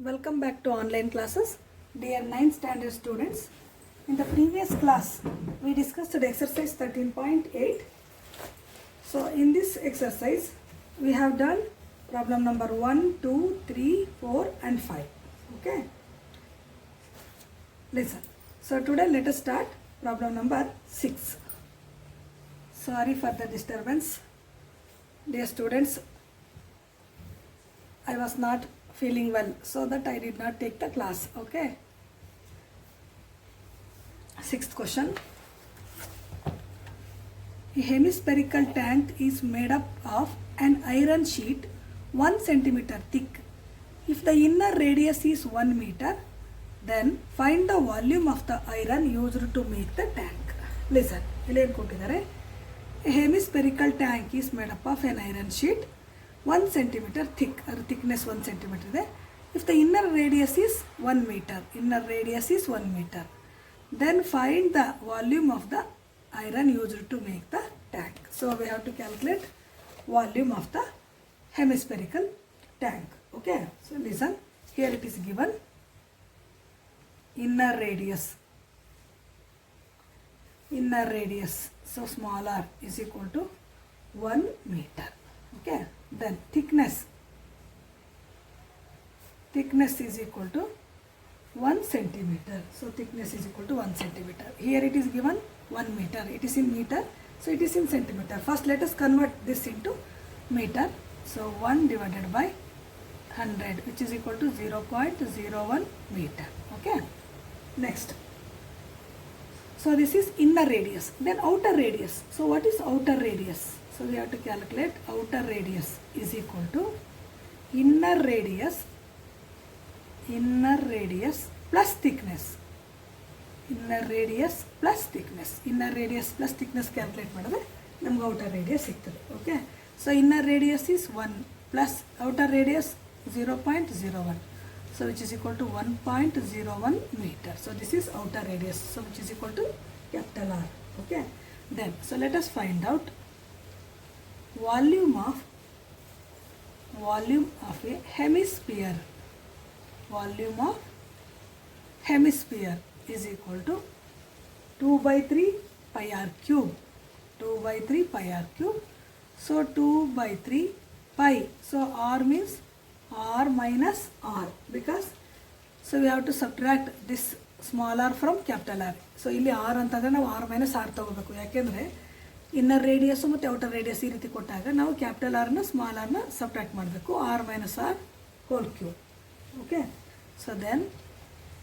Welcome back to online classes, dear 9th standard students. In the previous class, we discussed exercise 13.8. So, in this exercise, we have done problem number 1, 2, 3, 4 and 5. Okay. Listen. So, today let us start problem number 6. Sorry for the disturbance. Dear students, I was not feeling well, so that I did not take the class. Okay. Sixth question. A hemispherical tank is made up of an iron sheet 1 centimeter thick. If the inner radius is 1 meter, then find the volume of the iron used to make the tank. Listen, a hemispherical tank is made up of an iron sheet 1 centimeter thick, or thickness 1 centimeter there. If the inner radius is 1 meter, then find the volume of the iron used to make the tank. So we have to calculate volume of the hemispherical tank. Okay, so listen, here it is given inner radius, so small r is equal to 1 meter. Okay, then thickness is equal to 1 centimeter. So thickness is equal to 1 centimeter. Here it is given 1 meter. It is in meter, so it is in centimeter. First let us convert this into meter. So 1 divided by 100, which is equal to 0.01 meter. Okay. Next. So this is inner radius. Then outer radius. So what is outer radius? So we have to calculate outer radius is equal to inner radius plus thickness. Inner radius plus thickness calculate madame namge outer radius siktade. Okay, so inner radius is 1 plus outer radius 0.01, so which is equal to 1.01 meter. So this is outer radius, so which is equal to capital R. Okay, then so let us find out volume of a hemisphere. Volume of hemisphere is equal to 2 by 3 pi r cube. So 2 by 3 pi. So r means r minus r, because so we have to subtract this small r from capital R. So ಇಲ್ಲಿ r ಅಂತಂದ್ರೆ ನಾವು r minus r ತಗೋಬೇಕು. ಯಾಕೆಂದ್ರೆ inner radius ಮತ್ತು outer radius ಈ ರೀತಿ ಕೊಟ್ಟಾಗ ನಾವು ಕ್ಯಾಪಿಟಲ್ ಆರ್ನ ಸ್ಮಾಲ್ ಆರ್ನ ಸಬ್ಟ್ರಾಕ್ಟ್ ಮಾಡಬೇಕು. r minus r whole cube. Okay, so then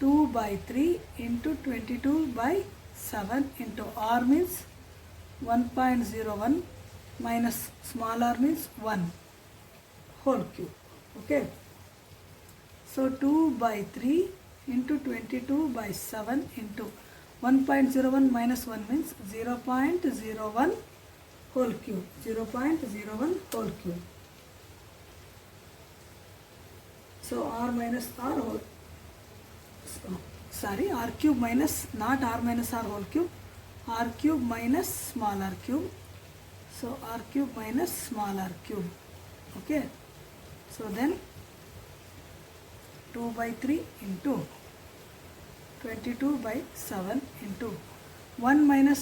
2 by 3 into 22 by 7 into r means 1.01 minus small r means 1 whole cube. Okay, so 2 by 3 into 22 by 7 into 1.01 minus 1 means 0.01 whole cube. So r minus r whole, sorry, r cube minus, not r minus r whole cube, r cube minus small r cube. So r cube minus small r cube. Okay, so then 2 by 3 into 22 by 7 into 1 minus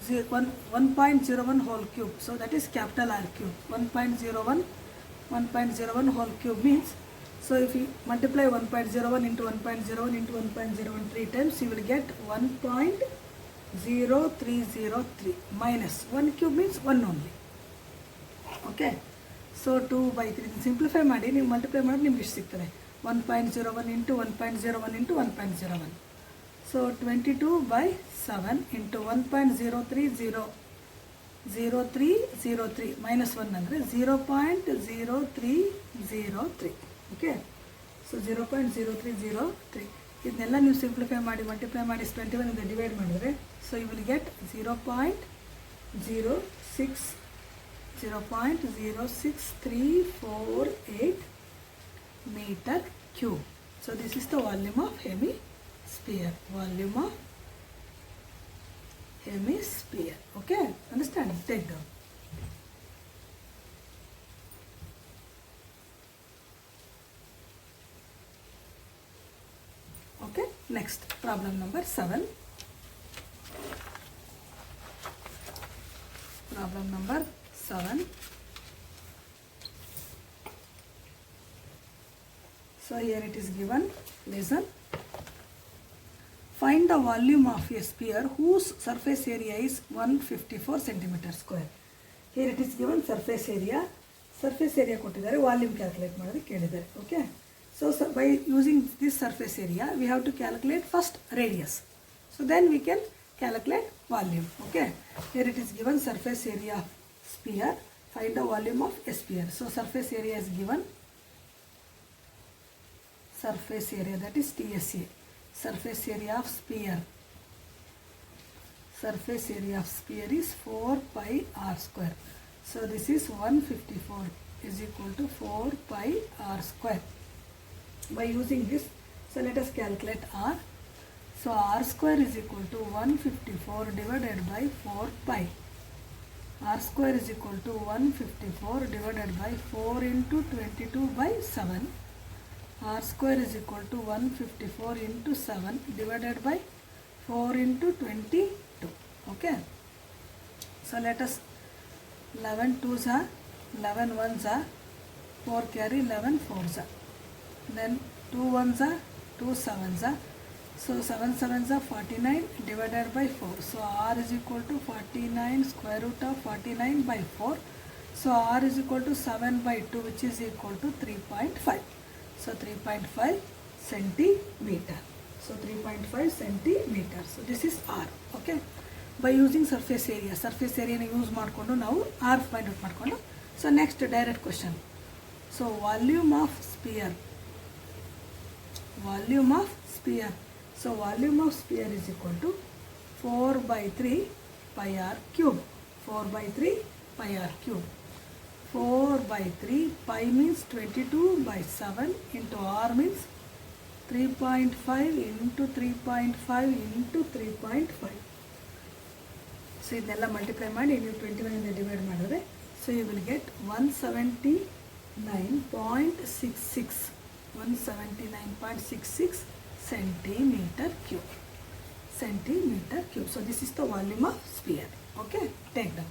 1.01 whole cube. So that is capital R cube. 1.01 whole cube means, so if you multiply 1.01 into 1.01 into 1.01 3 times, you will get 1.0303 minus 1 cube means 1 only. Okay, so 2 by 3 simplify ಮಾಡಿ ನೀವು multiply ಮಾಡಿ ನಿಮಗೆ ಇಷ್ಟು ಸಿಗ್ತದೆ 1.01 into 1.01 into 1.01. So 22 by 7 into 1.0303 minus 1 ಅಂದರೆ 0.0303. Okay, so 0.0303 ಇದನ್ನೆಲ್ಲ ನೀವು simplify ಮಾಡಿ ಮಲ್ಟಿಪ್ಲೈ ಮಾಡಿ 21 ಇಂದ ಡಿವೈಡ್ ಮಾಡಿದರೆ, so you will get 0.06348 meter cube. So this is the volume of hemisphere. Okay, understand? Take down. Okay, next problem number 7. Problem number 7. So here it is given, listen. Find the volume of a sphere whose surface area is 154 centimeter square. Here it is given surface area ಕೊಟ್ಟಿದ್ದಾರೆ, volume calculate ಮಾಡೋದಕ್ಕೆ ಕೇಳಿದ್ದಾರೆ. Okay, so by using this surface area we have to calculate first radius, so then we can calculate volume. Okay, here it is given surface area of sphere, find the volume of a sphere. So surface area is given, surface area, that is TSA, surface area of sphere. Surface area of sphere is 4 pi r square. So this is 154 is equal to 4 pi r square. By using this, so let us calculate r. So r square is equal to 154 divided by 4 pi. R square is equal to 154 divided by 4 into 22 by 7. R square is equal to 154 into 7 divided by 4 into 22. Okay, so let us 11 2s are 11 1s are 4 carry 11 4s are, then 2 1s are 2 7s are, so 7 7s are 49 divided by 4. So r is equal to 49 square root of 49 by 4. So r is equal to 7 by 2, which is equal to 3.5. So 3.5 centimeter. So 3.5 centimeter. So this is r. Okay, by using surface area na use ಮಾಡಿಕೊಂಡು ನಾವು r find out ಮಾಡಿಕೊಂಡು. So next direct question. So volume of sphere. So volume of sphere is equal to 4 by 3 pi r cube. 4 by 3 pi r cube. 4 by 3 pi means 22 by 7 into r means 3.5 into 3.5 into 3.5. So ಇದನ್ನೆಲ್ಲ multiply ಮಾಡಿ ನೀವು 21 ಇಂದ divide ಮಾಡಿದ್ರೆ, so you will get 179.66 centimeter cube. So this is the volume of sphere. Okay, take down.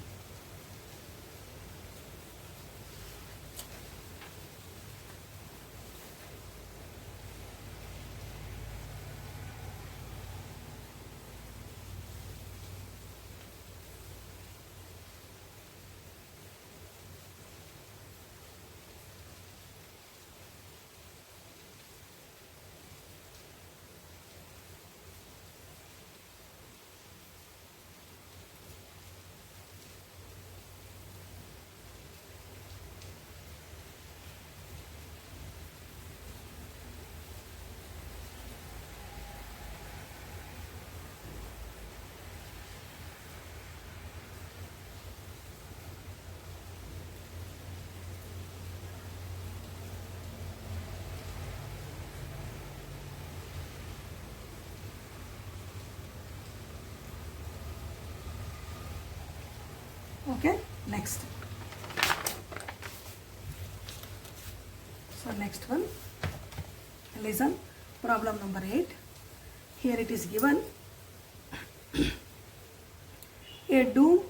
Okay, next. So next one, listen, problem number 8. Here it is given, a dome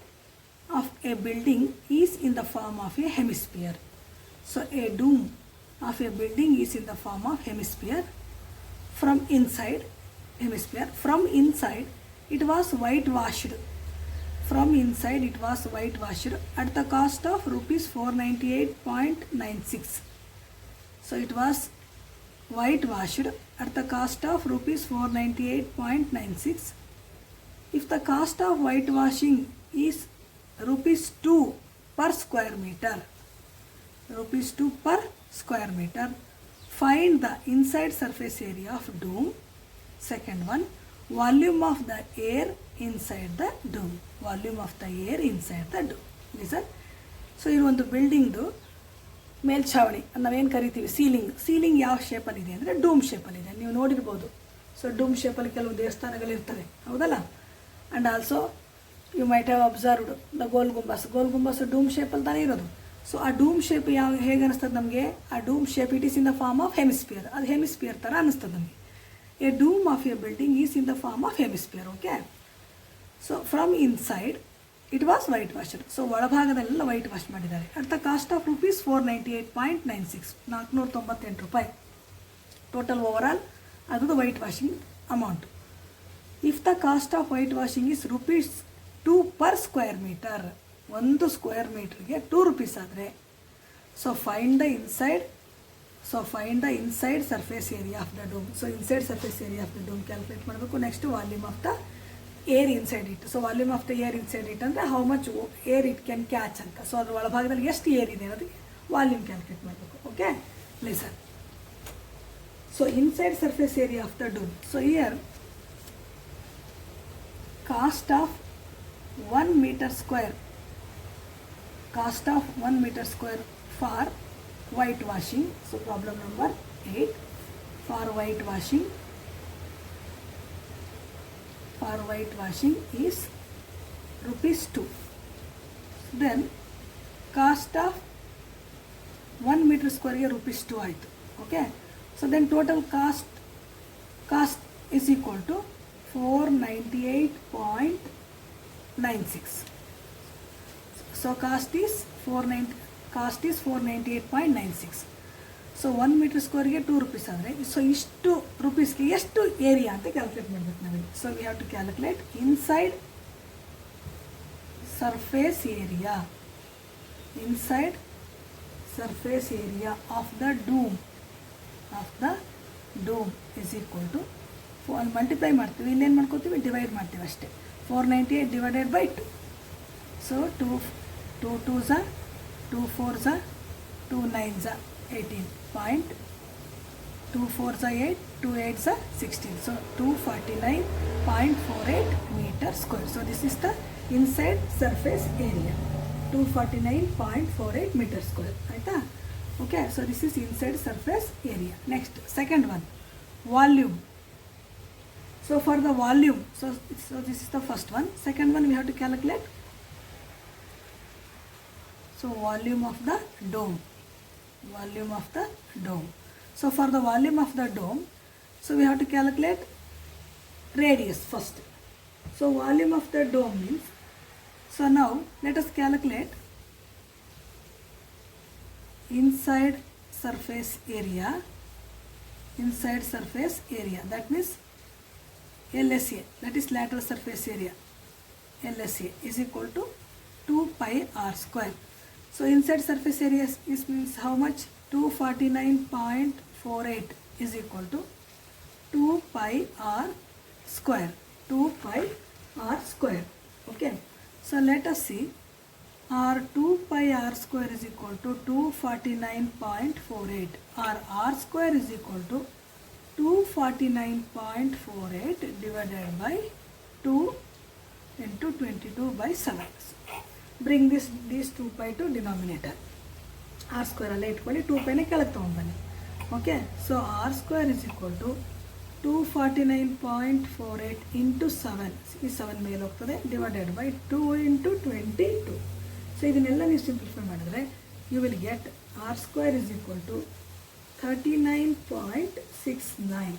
of a building is in the form of a hemisphere. So a dome of a building is in the form of hemisphere. From inside it was whitewashed. From inside it was whitewashed at the cost of rupees 498.96. So it was whitewashed at the cost of rupees 498.96. If the cost of whitewashing is rupees 2 per square meter, find the inside surface area of dome. Second one, volume of the air inside the dome. Listen. So ಇದು ಒಂದು ಬಿಲ್ಡಿಂಗ್ದು ಮೇಲ್ಛಾವಣಿ ನಾವೇನು ಕರಿತೀವಿ ceiling ಯಾವ ಶೇಪಲ್ಲಿದೆ ಅಂದರೆ ಡೂಮ್ ಶೇಪಲ್ಲಿದೆ, ನೀವು ನೋಡಿರ್ಬೋದು. So ಡೂಮ್ ಶೇಪಲ್ಲಿ ಕೆಲವು ದೇವಸ್ಥಾನಗಳಿರ್ತವೆ, ಹೌದಲ್ಲ. And also you might have observed the Gol Gumbaz dome ಶೇಪಲ್ಲಿ ತಾನೇ ಇರೋದು. ಸೊ ಆ ಡೂಮ್ ಶೇಪ್ ಹೇಗೆ ಅನಿಸ್ತದೆ ನಮಗೆ, ಆ dome shape it is in the form of hemisphere, ಅದು ಹೆಮಿಸ್ಪಿಯರ್ ಥರ ಅನಿಸ್ತದೆ ನಮಗೆ. A dome of a building is in the form of hemisphere. Okay. So from inside it was whitewashed. So ಒಳಭಾಗದಲ್ಲೆಲ್ಲ white wash ಮಾಡಿದ್ದಾರೆ. At the cost of rupees 498.96 498 ರೂಪಾಯಿ total overall ಅದು white washing amount. If the cost of white washing is rupees 2 per square metre, 1 square ಮೀಟರ್ಗೆ 2 rupees ಆದರೆ, so find the inside surface area of the dome. So inside surface area of the dome calculate ಮಾಡಬೇಕು. Next volume of the air inside it. So volume of the air inside it ಅಂದರೆ how much air it can catch ಅಂತ. So ಅದ್ರ ಒಳಭಾಗದಲ್ಲಿ ಎಷ್ಟು air ಇದೆ ಅನ್ನೋದಕ್ಕೆ volume calculate ಮಾಡಬೇಕು. Okay, listen. So inside surface area of the dome. So here cost of 1 meter square, cost of 1 meter square for whitewashing. So problem number 8, for whitewashing is rupees 2. Then cost of 1 meter square is rupees 2 ಆಯಿತು. Okay, so then total cost is equal to 498.96. So cost is 498.96. So 1 metre ಸ್ಕ್ವೇರ್ಗೆ 2 rupees ಆದರೆ, so ಇಷ್ಟು ರೂಪೀಸ್ಗೆ ಎಷ್ಟು area ಅಂತ calculate ಮಾಡಬೇಕು ನಾವೀಗ. So we have to calculate inside surface area of the dome is equal to, ಅಲ್ಲಿ multiply ಮಾಡ್ತೀವಿ, ಇಲ್ಲೇನು ಮಾಡ್ಕೋತೀವಿ, ಡಿವೈಡ್ ಮಾಡ್ತೀವಿ ಅಷ್ಟೇ. 498 divided by 2. So 2 2s are 2 4s are 2 9s are 18. 2 4s are 8, 2 8s are 16. So 249.48 meter square. So this is the inside surface area. 249.48 meter square. Right? Okay. So this is inside surface area. Next, second one, volume. So for the volume, so this is the first one. Second one we have to calculate. So volume of the dome. So for the volume of the dome, so we have to calculate radius first. So volume of the dome means, so now let us calculate inside surface area. That means LSA, that is lateral surface area. LSA is equal to 2 pi r square. So inside surface area is means how much? 249.48 is equal to 2 pi r square. Okay. So let us see. 2 pi r square is equal to 249.48. R square is equal to 249.48 divided by 2 into 22/7. Bring these 2 pi to denominator. R square alla itಕೊಳ್ಳಿ, 2 pi ನ ಕೆಳಗೆ ತಗೊಂಡು ಬನ್ನಿ. Okay, so R square is equal to 249.48 into 7, ಈ 7 ಮೇಲೆ ಹೋಗ್ತದೆ, divided by 2 into 22. So ಇದನ್ನೆಲ್ಲ ನೀವು simplify ಮಾಡಿದ್ರೆ you will get R square is equal to 39.69.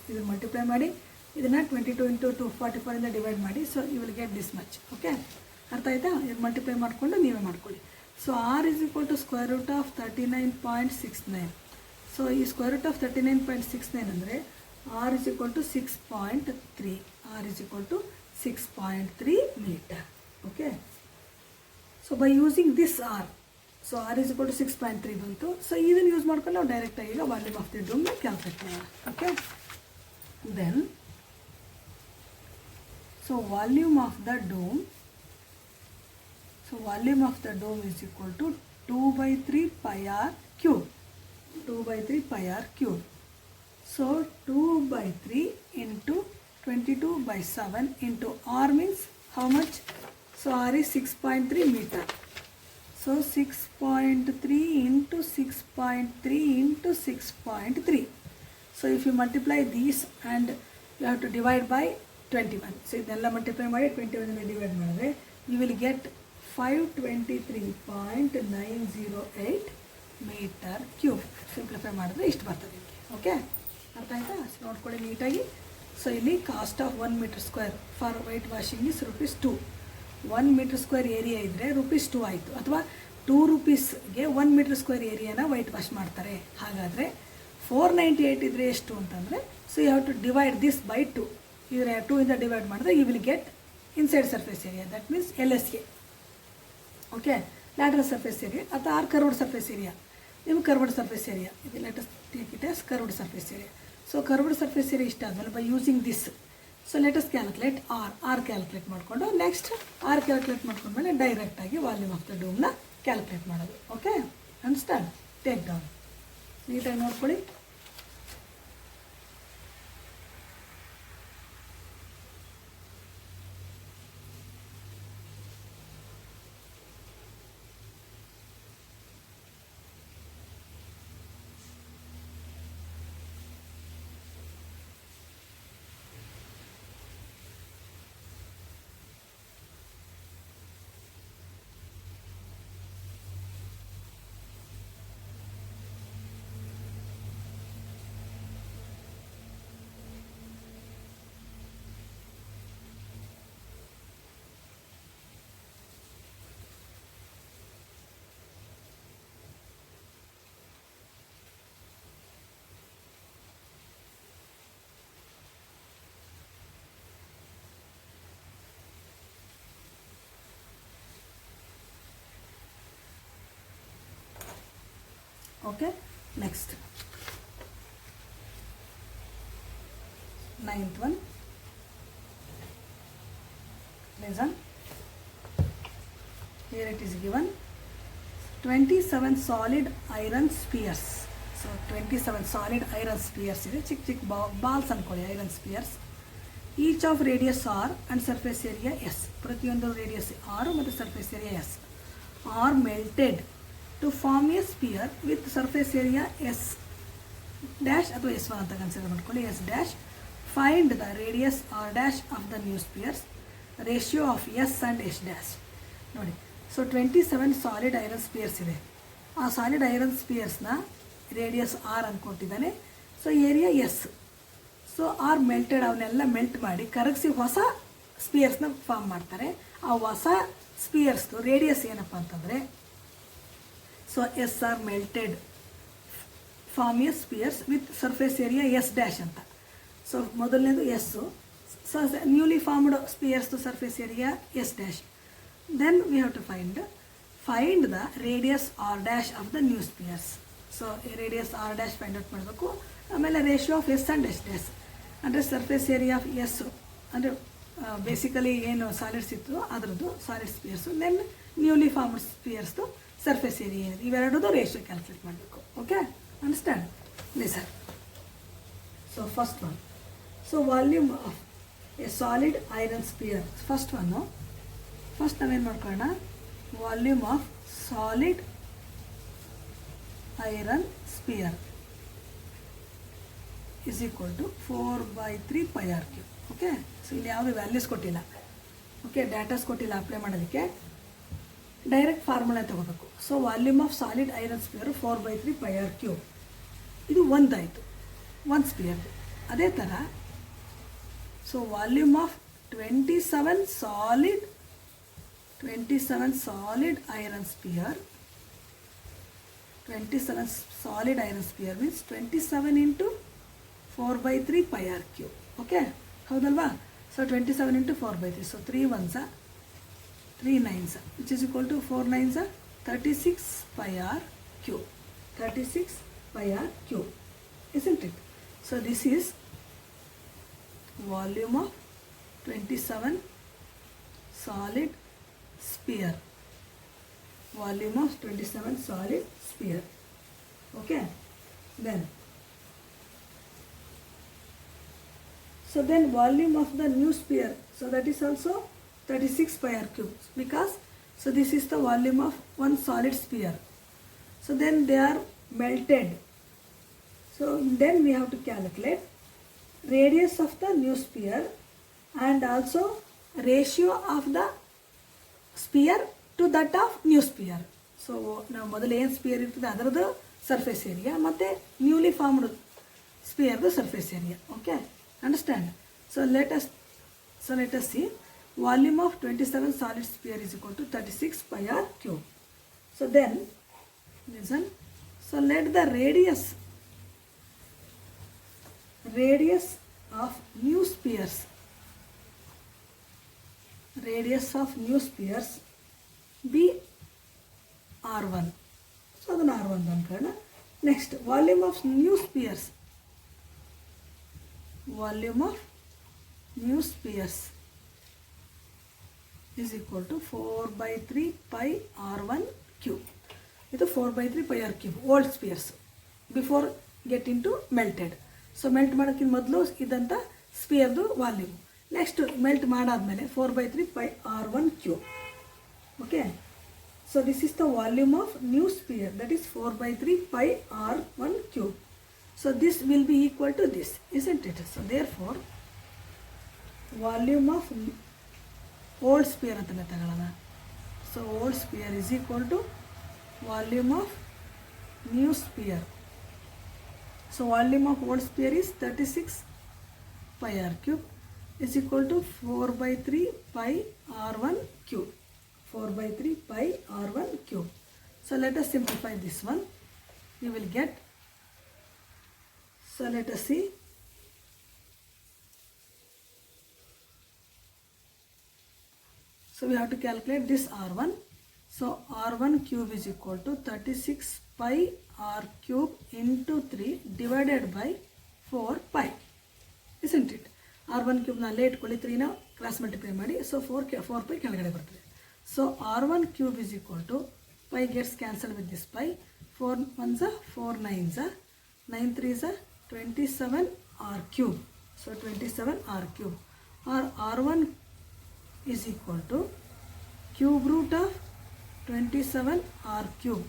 ಇದನ್ನು ಮಲ್ಟಿಪ್ಲೈ ಮಾಡಿ, ಇದನ್ನು 22 into 244 ಇಂದ ಡಿವೈಡ್ ಮಾಡಿ. So you will get this much. Okay, ಅರ್ಥ ಆಯ್ತಾ? ಇದು ಮಲ್ಟಿಪ್ಲೈ ಮಾಡಿಕೊಂಡು ನೀವೇ ಮಾಡ್ಕೊಳ್ಳಿ. So R is equal to square root of 39.69. So ಈ ಸ್ಕ್ವೇರ್ ರೂಟ್ ಆಫ್ 39.69 ಅಂದರೆ R is equal to 6.3. R is equal to 6.3 metre. Okay, so by using this R, so R is equal to 6.3 ಬಂತು. So ಇದನ್ನು use ಮಾಡ್ಕೊಂಡು ನಾವು ಡೈರೆಕ್ಟಾಗಿ ಈಗ volume of the dome calculate ಮಾಡೋಣ. Okay, then so volume of the dome is equal to 2/3 pi r cube. So 2/3 into 22/7 into r means how much? So r is 6.3 meter. So 6.3 into 6.3 into 6.3. So if you multiply these and you have to divide by 21. So ಇದೆಲ್ಲ multiply ಮಾಡಿ 21 divide ಮಾಡಿದ್ರೆ you will get 523.908 metre cube. Simplify ಮಾಡಿದ್ರೆ ಇಷ್ಟು ಬರ್ತದೆ. Okay, ಅರ್ಥ ಆಯ್ತಾ? ನೋಡ್ಕೊಳ್ಳಿ ನೀಟಾಗಿ. ಸೊ ಇಲ್ಲಿ cost of 1 metre square for white washing is ₹2. 1 metre square area ಇದ್ದರೆ ₹2 ಆಯಿತು. ಅಥವಾ ₹2ಗೆ 1 ಮೀಟರ್ ಸ್ಕ್ವೇರ್ ಏರಿಯಾನ ವೈಟ್ ವಾಶ್ ಮಾಡ್ತಾರೆ. ಹಾಗಾದರೆ 498 ಇದ್ದರೆ ಎಷ್ಟು ಅಂತಂದರೆ, so you have to divide this by 2. ಇದರ 2 ಇಂದ ಡಿವೈಡ್ ಮಾಡಿದ್ರೆ you will get inside surface area, that means LSA. Okay, lateral surface area ಅಥವಾ ಕರ್ವ್ಡ್ ಸರ್ಫೇಸ್ ಏರಿಯಾ. ನಿಮ್ಗೆ ಕರ್ವ್ಡ್ ಸರ್ಫೇಸ್ ಏರಿಯಾ ಇದು, let us take it as curved surface area. So curved surface area ಇಷ್ಟ ಆದಮೇಲೆ by using this, so let us calculate R calculate ಮಾಡಿಕೊಂಡು, next R calculate ಮಾಡ್ಕೊಂಡ್ಮೇಲೆ ಡೈರೆಕ್ಟಾಗಿ volume of the ಡೂಮ್ನ calculate ಮಾಡೋದು. Okay, understand? Take down, ನೀಟಾಗಿ ನೋಡ್ಕೊಳ್ಳಿ. Okay, next 9th one. Listen, here it is given 27 solid iron spheres. So 27 solid iron spheres ಇದೆ, ಚಿಕ್ಕ ಚಿಕ್ಕ ಬಾಲ್ಸ್ ಅನ್ಕೊಳ್ಳಿ, iron spheres. Each of radius R and surface area S. ಪ್ರತಿಯೊಂದು radius R ಮತ್ತು surface area S are melted to form a sphere with surface area S dash ಅಥವಾ S1 ಅಂತ consider ಮಾಡ್ಕೊಳ್ಳಿ. S dash. Find the radius R dash of the new spheres, ratio of S and S dash. ನೋಡಿ, so 27 solid iron spheres ಇದೆ. ಆ solid iron ಸ್ಪಿಯರ್ಸ್ನ radius R ಅಂದ್ಕೊಟ್ಟಿದ್ದಾನೆ. So area S. So are melted, ಅವನ್ನೆಲ್ಲ melt ಮಾಡಿ ಕರಗಿಸಿ ಹೊಸ ಸ್ಪಿಯರ್ಸ್ನ form ಮಾಡ್ತಾರೆ. ಆ ಹೊಸ ಸ್ಪಿಯರ್ಸ್ದು ರೇಡಿಯಸ್ ಏನಪ್ಪ ಅಂತಂದರೆ, so S are melted form a spheres with surface area S dash ಅಂತ. ಸೊ ಮೊದಲನೇದು ಎಸ್ಸು, ಸೊ ನ್ಯೂಲಿ ಫಾರ್ಮ್ಡ್ ಸ್ಪಿಯರ್ಸ್ದು surface area S dash. Then we have to find the radius R dash of the new spheres. So radius R dash find out ಮಾಡಬೇಕು. ಆಮೇಲೆ ratio of S and S dash ಅಂದರೆ surface area of S ಅಂದರೆ basically ಏನು solids ಇತ್ತು ಅದರದ್ದು solid spheres, then newly formed ಸ್ಪಿಯರ್ಸ್ದು surface area ಏನಿದೆ, ಇವೆರಡದು ರೇಷಿಯೋ ಕ್ಯಾಲ್ಕುಲೇಟ್ ಮಾಡಬೇಕು. Okay, understand? Listen. So first one, so volume of a solid iron sphere. First ನಾವೇನು ಮಾಡ್ಕೊಳ್ಳೋಣ, volume of solid iron sphere is equal to 4/3 πr3. Okay, so ಇಲ್ಲಿ ಯಾವುದೇ values ಕೊಟ್ಟಿಲ್ಲ. Okay, datas ಕೊಟ್ಟಿಲ್ಲ apply ಮಾಡೋದಕ್ಕೆ, direct formula ತಗೋಬೇಕು. So volume of solid iron sphere 4/3 πr3. ಇದು ಒಂದಾಯಿತು, ಒಂದು ಸ್ಪಿಯರ್ದು. ಅದೇ ಥರ so volume of 27 solid iron spear, 27 solid iron sphere means 27 into 4/3 πr3. Okay, ಹೌದಲ್ವಾ? So 27 into 4/3, so 3 1s 3 9s, which is equal to 4 9s 36 πr3. 36 πr3, isn't it? So this is volume of 27 solid sphere. Volume of 27 solid sphere. Okay, then volume of the new sphere, so that is also 36 πr3, because so this is the volume of one solid sphere. So then they are melted. So then we have to calculate radius of the new sphere and also ratio of the sphere to that of new sphere. So ನಾವು ಮೊದಲು ಏನು spear ಇರ್ತದೆ ಅದರದ್ದು surface area ಮತ್ತು newly formed sphere the surface area. Okay, understand? So let us see, volume of 27 solid sphere is equal to 36 pi r cube. So then listen, so let the radius of new spheres be r1. So then r1 ಅನ್ಕೊಳ್ಳೋಣ. Next, volume of new spheres is equal to 4 by 3 pi r1 cube. ಇದು 4 by 3 pi r cube old spheres before get into melted. So melt ಮಾಡೋಕ್ಕಿಂತ ಮೊದಲು ಇದ್ದಂಥ ಸ್ಪಿಯರ್ದು volume. Next melt ಮಾಡಾದಮೇಲೆ 4 by 3 pi r1 cube. Okay, so this is the volume of new sphere, that is 4 by 3 pi r1 cube. So this will be equal to this, isn't it? So therefore volume of old sphere ಅಂತಲೇ ತಗೊಳ್ಳೋಣ. So old sphere is equal to volume of new sphere. So volume of old sphere is 36 pi r cube is equal to 4 by 3 pi r1 cube. 4 by 3 pi r1 cube. So let us simplify this one. You will get, so let us see. So we have to calculate this r1. So r1 cube is equal to 36 pi r cube into 3 divided by 4 pi, isn't it? r1 cube na late ಕೊಡಿ 3 ನ cross multiply ಮಾಡಿ. So 4 pi ಕೆಳಗಡೆ ಬರ್ತದೆ. So r1 cube is equal to pi gets cancelled with this pi. 4 1s are 4 9s are 9 3s are 27 r cube. So 27 r cube, or r1 is equal to cube root of 27 r cube.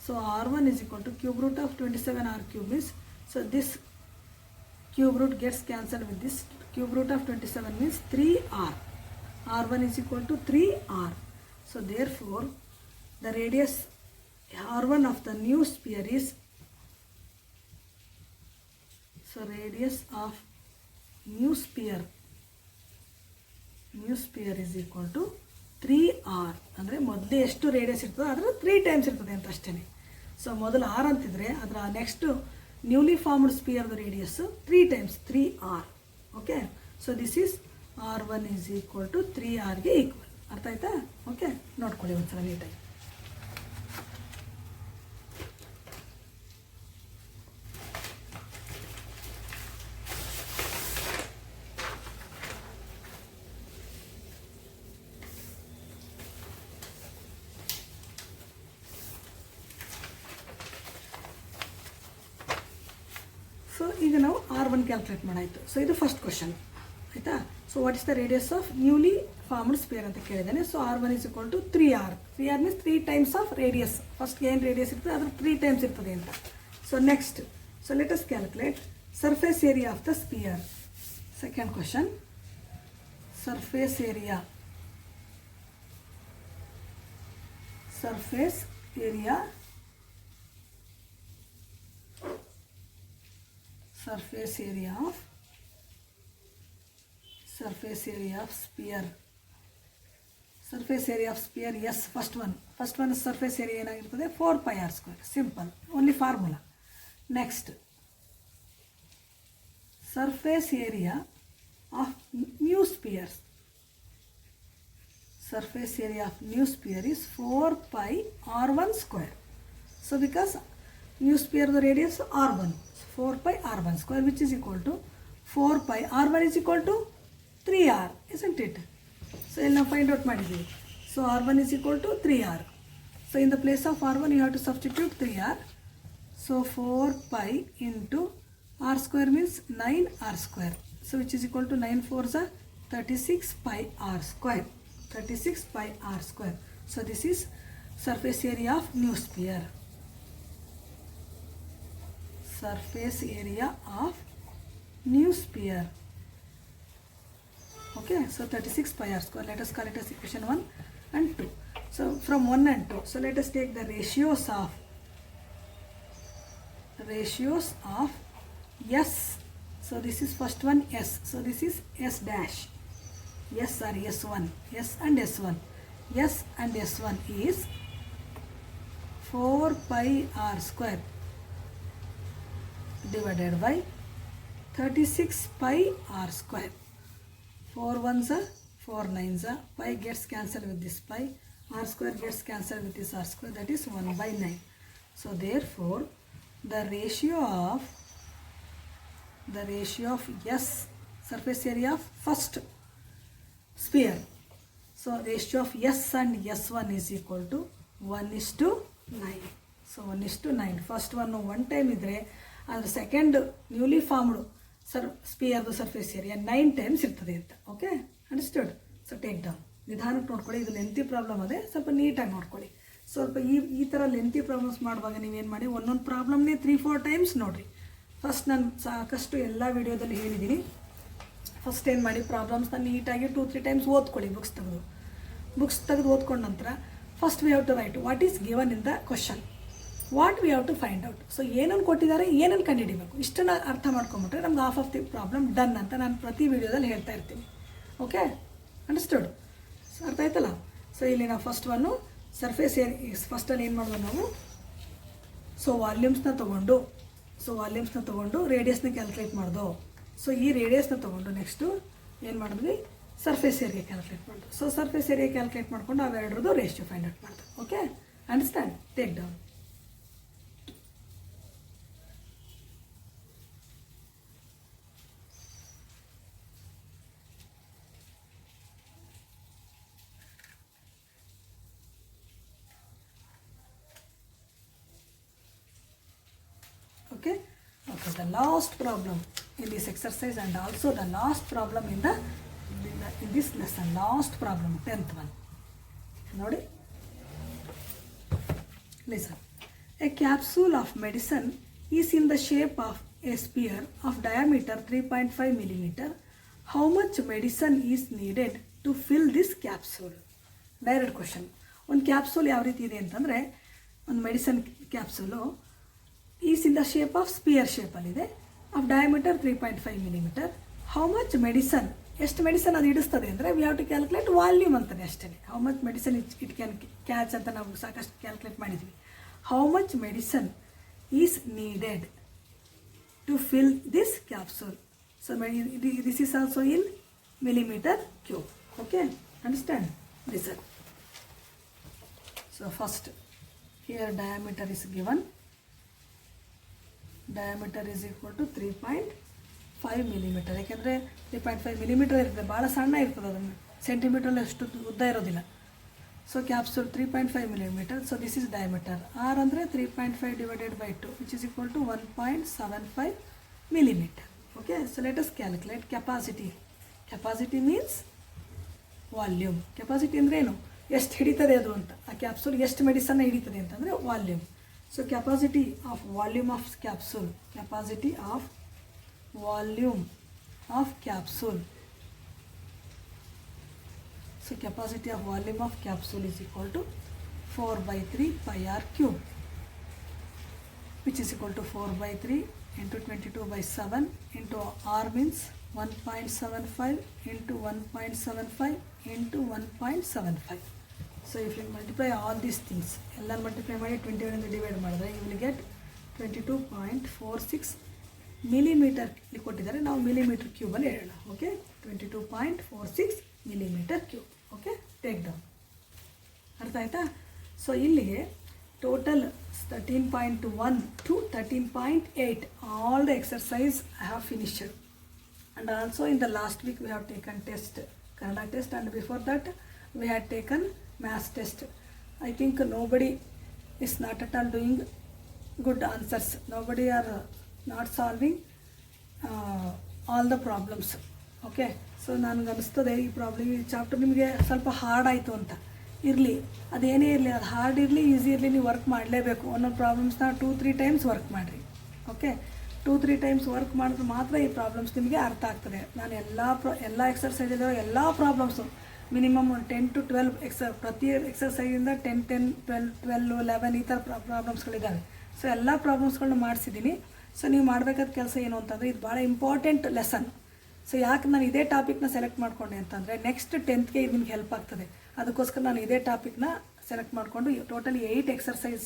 So r1 is equal to cube root of 27 r cube is, so this cube root gets cancelled with this. Cube root of 27 means 3r. r1 is equal to 3r. So therefore the radius r1 of the new sphere is, so radius of new sphere is equal to 3r. ಅಂದರೆ ಮೊದಲೇ ಎಷ್ಟು radius ಇರ್ತದೆ ಅದರ 3 times ಇರ್ತದೆ ಅಂತ ಅಷ್ಟೇ. So ಮೊದಲು R ಅಂತಿದ್ರೆ ಅದರ ನೆಕ್ಸ್ಟ್ ನ್ಯೂಲಿ ಫಾರ್ಮ್ಡ್ ಸ್ಪಿಯರ್ದು radius 3 times 3r. Okay, so this is r1 is equal to 3rಗೆ ಈಕ್ವಲ್. ಅರ್ಥ ಆಯ್ತಾ? ಓಕೆ, ನೋಡ್ಕೊಳ್ಳಿ ಒಂದ್ಸಲ ನೀಟಾಗಿ. ಸೊ ಈಗ ನಾವು r1 ಕ್ಯಾಲ್ಕುಲೇಟ್ ಮಾಡಾಯಿತು. ಸೊ ಇದು ಫಸ್ಟ್ ಕ್ವಶನ್ ಆಯಿತಾ. So what is the radius of newly formed sphere ಅಂತ ಕೇಳಿದ್ದಾನೆ. So r1 is equal to 3r. 3r means 3 times of radius. ಫಸ್ಟ್ಗೆ ಏನು ರೇಡಿಯಸ್ ಇರ್ತದೆ ಅದ್ರ 3 ಟೈಮ್ಸ್ ಇರ್ತದೆ ಅಂತ. So next, so let us calculate surface area of the sphere. Second question, surface area of sphere. Surface area of sphere, yes, first one surface area ಏನಾಗಿರ್ತದೆ 4 pi r square. Simple, only formula. Next, surface area of new sphere. Surface area of new sphere is 4 pi r1 square. So because new sphere the radius r1, 4 pi r1 square, which is equal to 4 pi r1 is equal to 3r, isn't it? So we'll now find out ಮಾಡಿದ್ದೀವಿ. So r1 is equal to 3r. So in the place of r1 you have to substitute 3r. So 4 pi into r square means 9r square. So which is equal to 9 4s are 36 pi r square. 36 pi r square. So this is surface area of new sphere. Surface area of new sphere. Okay, so 36 pi r square. Let us call it as equation 1 and 2. So from 1 and 2, so let us take the ratios of S. So this is first one S. So this is S dash. S or S1. S and S1. S and S1 is 4 pi r square divided by 36 pi r square. 4 ones are 4 nines are. Pi gets cancelled with this pi. R square gets cancelled with this r square. That is 1 by 9. So therefore, the ratio of S, surface area of first sphere. So ratio of S and S1 is equal to 1:9. So 1:9. First one time idre, and the second newly formed sphere surface area 9 times ಇರ್ತದೆ ಅಂತ. Okay, understood? So take down. ನಿಧಾನಕ್ಕೆ ನೋಡ್ಕೊಳ್ಳಿ, ಇದು lengthy problem ಅದೇ, ಸ್ವಲ್ಪ ನೀಟಾಗಿ ನೋಡ್ಕೊಳ್ಳಿ. ಸ್ವಲ್ಪ ಈ ಥರ ಲೆಂತಿ ಪ್ರಾಬ್ಲಮ್ಸ್ ಮಾಡುವಾಗ ನೀವೇನು ಮಾಡಿ, ಒಂದೊಂದು ಪ್ರಾಬ್ಲಮ್ನೇ 3-4 ಟೈಮ್ಸ್ ನೋಡಿರಿ. ಫಸ್ಟ್ ನಾನು ಸಾಕಷ್ಟು ಎಲ್ಲ ವಿಡಿಯೋದಲ್ಲಿ ಹೇಳಿದ್ದೀನಿ. ಫಸ್ಟ್ ಏನು ಮಾಡಿ, ಪ್ರಾಬ್ಲಮ್ಸ್ನ ನೀಟಾಗಿ 2-3 ಟೈಮ್ಸ್ ಓದ್ಕೊಳ್ಳಿ. ಬುಕ್ಸ್ ತೆಗೆದು ಓದ್ಕೊಂಡ ನಂತರ first we have to write what is given in the question, what we have to find out. So ಏನನ್ನು ಕೊಟ್ಟಿದ್ದಾರೆ, ಏನನ್ನು ಕಂಡುಹಿಡಿಬೇಕು, ಇಷ್ಟನ್ನು ಅರ್ಥ ಮಾಡ್ಕೊಂಬಿಟ್ರೆ ನಮ್ಗೆ half of the problem done ಅಂತ ನಾನು ಪ್ರತಿ ವಿಡಿಯೋದಲ್ಲಿ ಹೇಳ್ತಾ ಇರ್ತೀನಿ. Okay, understood? ಸೊ ಅರ್ಥ ಆಯ್ತಲ್ಲ? ಸೊ ಇಲ್ಲಿ ನಾವು ಫಸ್ಟ್ ಒನ್ನು ಸರ್ಫೇಸ್ ಫಸ್ಟಲ್ಲಿ ಏನು ಮಾಡೋದು ನಾವು, ಸೊ ವಾಲ್ಯೂಮ್ಸ್ನ ತೊಗೊಂಡು ರೇಡಿಯಸ್ನ ಕ್ಯಾಲ್ಕುಲೇಟ್ ಮಾಡೋದು. ಸೊ ಈ ರೇಡಿಯಸ್ನ ತೊಗೊಂಡು ನೆಕ್ಸ್ಟು ಏನು ಮಾಡಿದ್ವಿ, ಸರ್ಫೇಸ್ ಏರಿಯಾ ಕ್ಯಾಲ್ಕುಲೇಟ್ ಮಾಡೋದು. ಸೊ ಸರ್ಫೇಸ್ ಏರಿಯಾ ಕ್ಯಾಲ್ಕುಲೇಟ್ ಮಾಡ್ಕೊಂಡು ಅವೆರಡರದ್ದು ರೇಷಿಯೋ ಫೈಂಡ್ ಔಟ್ ಮಾಡೋದು. Okay, understand? Take down. Okay, the last problem in this exercise and also the last problem in this lesson, last problem, 10th one. Nodi, listen. A capsule of medicine is in the shape of a sphere of diameter 3.5 millimeter. How much medicine is needed to fill this capsule? Direct question. ಒಂದು capsule ಯಾವ ರೀತಿ ಇದೆ ಅಂತಂದರೆ, ಒಂದು medicine capsule is in the shape of sphere ಶೇಪಲ್ಲಿದೆ, of diameter 3.5 millimeter. How much medicine, ಎಷ್ಟು medicine ಅದು ಇಡಿಸ್ತದೆ ಅಂದರೆ we have to calculate volume ಅಂತಾನೆ ಅಷ್ಟೇ. How much medicine it can catch ಅಂತ ನಾವು ಸಾಕಷ್ಟು ಕ್ಯಾಲ್ಕುಲೇಟ್ ಮಾಡಿದ್ವಿ. How much medicine is needed to fill this capsule. So this is also in millimeter cube. Okay, understand? Listen. So first here diameter is given. Diameter is equal to 3.5 millimeter. ಯಾಕೆಂದರೆ 3.5 millimeter ಇರ್ತದೆ, ಭಾಳ ಸಣ್ಣ ಇರ್ತದೆ, ಅದನ್ನು ಸೆಂಟಿಮೀಟ್ರಲ್ಲಿ ಅಷ್ಟು ಉದ್ದ ಇರೋದಿಲ್ಲ. So capsule 3.5 millimeter. So this is diameter. R ಅಂದರೆ 3.5 divided by 2 which is equal to 1.75 millimeter. Okay, so let us calculate capacity. Capacity means volume. Capacity ಅಂದರೆ ಏನು, ಎಷ್ಟು ಹಿಡಿತದೆ ಅದು ಅಂತ. ಆ ಕ್ಯಾಪ್ಸೂಲ್ ಎಷ್ಟು ಮೆಡಿಸನ್ನ ಹಿಡಿತದೆ ಅಂತಂದರೆ volume. So capacity of volume of capsule, capacity of volume of capsule. So capacity of volume of capsule is equal to 4/3 pi r cube, which is equal to 4/3 into 22/7 into r means 1.75 into 1.75 into 1.75. So if you multiply all these things, ಎಲ್ಲ multiply ಮಾಡಿ 21 divide ಮಾಡಿದ್ರೆ you will get 22.46 millimeter ಕೊಟ್ಟಿದ್ದಾರೆ. ನಾವು millimeter cube ಅಲ್ಲಿ ಹೇಳೋಣ. Okay, 22.46 millimeter cube. Okay, take down. ಅರ್ಥ ಆಯ್ತಾ? So ಇಲ್ಲಿಗೆ total 13.1 to 13.8 all the exercise I have finished. And also in the last week we have taken test, Kannada test, and before that we had taken maths test. I think nobody is not at all doing good answers. Nobody are not solving all the problems. Okay, so ನನಗೆ ಅನಿಸ್ತದೆ ಈ problem, ಈ chapter ನಿಮಗೆ ಸ್ವಲ್ಪ hard ಆಯಿತು ಅಂತ. ಇರಲಿ, ಅದೇನೇ ಇರಲಿ, ಅದು ಹಾರ್ಡ್ ಇರಲಿ ಈಸಿ ಇರಲಿ, ನೀವು ವರ್ಕ್ ಮಾಡಲೇಬೇಕು. ಒಂದೊಂದು ಪ್ರಾಬ್ಲಮ್ಸ್ನ 2-3 ಟೈಮ್ಸ್ ವರ್ಕ್ ಮಾಡಿರಿ. ಓಕೆ, 2-3 ಟೈಮ್ಸ್ ವರ್ಕ್ ಮಾಡಿದ್ರೆ ಮಾತ್ರ ಈ ಪ್ರಾಬ್ಲಮ್ಸ್ ನಿಮಗೆ ಅರ್ಥ ಆಗ್ತದೆ. ನಾನು ಎಲ್ಲ ಎಕ್ಸರ್ಸೈಜ್ ಇರೋ ಎಲ್ಲ ಪ್ರಾಬ್ಲಮ್ಸು ಮಿನಿಮಮ್ 10 to 12 ಪ್ರತಿ ಎಕ್ಸರ್ಸೈಜಿಂದ 10, 12, 11 ಈ ಥರ ಪ್ರಾಬ್ಲಮ್ಸ್ಗಳಿದ್ದಾವೆ. ಸೊ ಎಲ್ಲ ಪ್ರಾಬ್ಲಮ್ಸ್ಗಳನ್ನ ಮಾಡಿಸಿದ್ದೀನಿ. ಸೊ ನೀವು ಮಾಡಬೇಕಾದ ಕೆಲಸ ಏನು ಅಂತಂದರೆ ಇದು ಭಾಳ ಇಂಪಾರ್ಟೆಂಟ್ ಲೆಸನ್. ಸೊ ಯಾಕೆ ನಾನು ಇದೇ ಟಾಪಿಕ್ನ ಸೆಲೆಕ್ಟ್ ಮಾಡಿಕೊಂಡೆ ಅಂತಂದರೆ ನೆಕ್ಸ್ಟ್ 10th ಇದು ನಿಮ್ಗೆ ಹೆಲ್ಪ್ ಆಗ್ತದೆ. ಅದಕ್ಕೋಸ್ಕರ ನಾನು ಇದೇ ಟಾಪಿಕ್ನ ಸೆಲೆಕ್ಟ್ ಮಾಡಿಕೊಂಡು ಟೋಟಲಿ 8 ಎಕ್ಸರ್ಸೈಸ್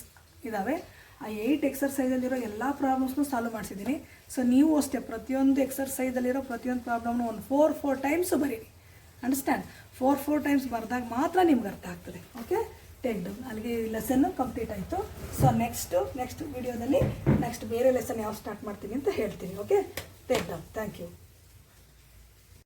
ಇದ್ದಾವೆ. ಆ 8 ಎಕ್ಸರ್ಸೈಸಲ್ಲಿರೋ ಎಲ್ಲ ಪ್ರಾಬ್ಲಮ್ಸ್ನು ಸಾಲ್ವ್ ಮಾಡಿಸಿದ್ದೀನಿ. ಸೊ ನೀವು ಅಷ್ಟೇ ಪ್ರತಿಯೊಂದು ಎಕ್ಸರ್ಸೈಸಲ್ಲಿರೋ ಪ್ರತಿಯೊಂದು ಪ್ರಾಬ್ಲಮ್ನು ಒಂದು 4 ಟೈಮ್ಸು ಬರೀರಿ. ಅಂಡರ್ಸ್ಟ್ಯಾಂಡ್? 4 ಟೈಮ್ಸ್ ಬರೆದಾಗ ಮಾತ್ರ ನಿಮ್ಗೆ ಅರ್ಥ ಆಗ್ತದೆ. Okay, take down. ಅಲ್ಲಿಗೆ ಈ ಲೆಸನ್ನು ಕಂಪ್ಲೀಟ್ ಆಯಿತು. ಸೊ ನೆಕ್ಸ್ಟ್ ವಿಡಿಯೋದಲ್ಲಿ ನೆಕ್ಸ್ಟ್ ಬೇರೆ ಲೆಸನ್ ಯಾವ ಸ್ಟಾರ್ಟ್ ಮಾಡ್ತೀನಿ ಅಂತ ಹೇಳ್ತೀನಿ. Okay, take down. Thank you.